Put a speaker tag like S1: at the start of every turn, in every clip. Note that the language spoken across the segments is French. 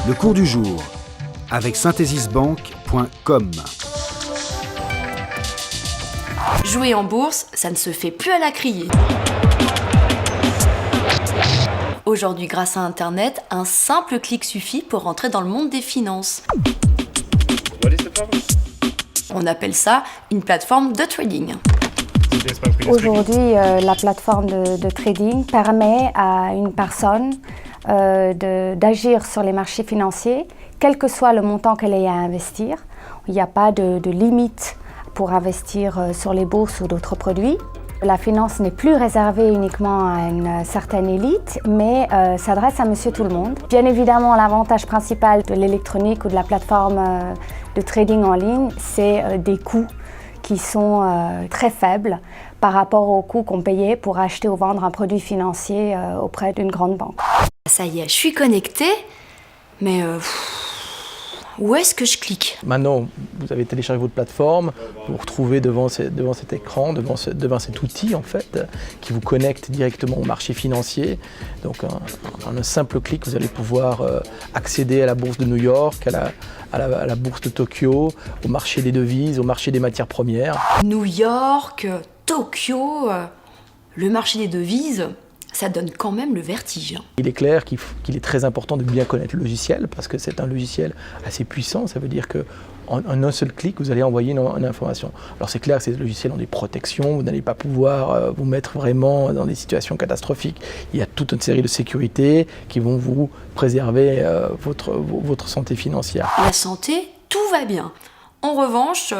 S1: Le cours du jour avec synthesisbank.com.
S2: Jouer en bourse, ça ne se fait plus à la criée. Aujourd'hui, grâce à Internet, un simple clic suffit pour rentrer dans le monde des finances. On appelle ça une plateforme de trading.
S3: Aujourd'hui, la plateforme de trading permet à une personne d'agir sur les marchés financiers, quel que soit le montant qu'elle ait à investir. Il n'y a pas de limite pour investir sur les bourses ou d'autres produits. La finance n'est plus réservée uniquement à une certaine élite, mais s'adresse à monsieur tout le monde. Bien évidemment, l'avantage principal de l'électronique ou de la plateforme de trading en ligne, c'est des coûts qui sont très faibles par rapport aux coûts qu'on payait pour acheter ou vendre un produit financier auprès d'une grande banque.
S2: Ça y est, je suis connectée, mais où est-ce que je clique ?
S4: Maintenant, vous avez téléchargé votre plateforme, vous vous retrouvez devant cet écran, devant cet outil en fait, qui vous connecte directement au marché financier. Donc en un simple clic, vous allez pouvoir accéder à la bourse de New York, à la bourse de Tokyo, au marché des devises, au marché des matières premières.
S2: New York, Tokyo, le marché des devises, ça donne quand même le vertige.
S4: Il est clair qu'il est très important de bien connaître le logiciel parce que c'est un logiciel assez puissant. Ça veut dire qu'en un seul clic, vous allez envoyer une information. Alors c'est clair que ces logiciels ont des protections. Vous n'allez pas pouvoir vous mettre vraiment dans des situations catastrophiques. Il y a toute une série de sécurités qui vont vous préserver votre santé financière.
S2: La santé, tout va bien. En revanche,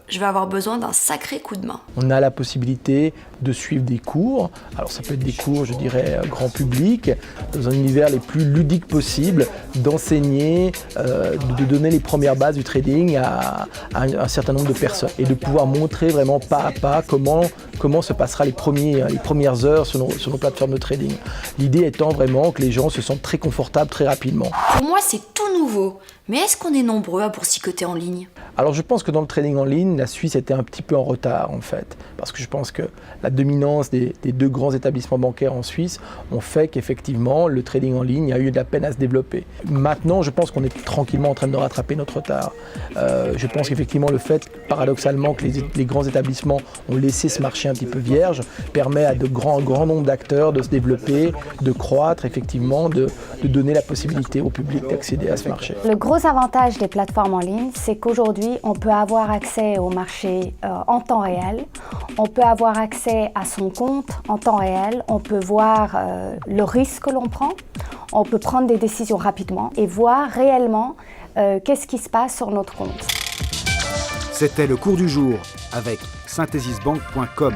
S2: je vais avoir besoin d'un sacré coup de main.
S4: On a la possibilité de suivre des cours. Alors ça peut être des cours, je dirais, grand public, dans un univers les plus ludiques possible, d'enseigner, de donner les premières bases du trading à un certain nombre de personnes et de pouvoir montrer vraiment pas à pas comment se passera les premières heures sur nos plateformes de trading. L'idée étant vraiment que les gens se sentent très confortables très rapidement.
S2: Pour moi, c'est tout nouveau. Mais est-ce qu'on est nombreux à boursicoter en ligne ?
S4: Alors je pense que dans le trading en ligne, la Suisse était un petit peu en retard en fait. Parce que je pense que la dominance des deux grands établissements bancaires en Suisse ont fait qu'effectivement le trading en ligne a eu de la peine à se développer. Maintenant, je pense qu'on est tranquillement en train de rattraper notre retard. Je pense qu'effectivement le fait, paradoxalement, que les grands établissements ont laissé ce marché un petit peu vierge permet à un grand nombre d'acteurs de se développer, de croître, effectivement, de donner la possibilité au public d'accéder à ce marché.
S3: Le gros avantage des plateformes en ligne, c'est qu'aujourd'hui, on peut avoir accès au marché en temps réel, on peut avoir accès à son compte en temps réel, on peut voir le risque que l'on prend, on peut prendre des décisions rapidement et voir réellement qu'est-ce qui se passe sur notre compte.
S1: C'était le cours du jour avec synthesisbank.com.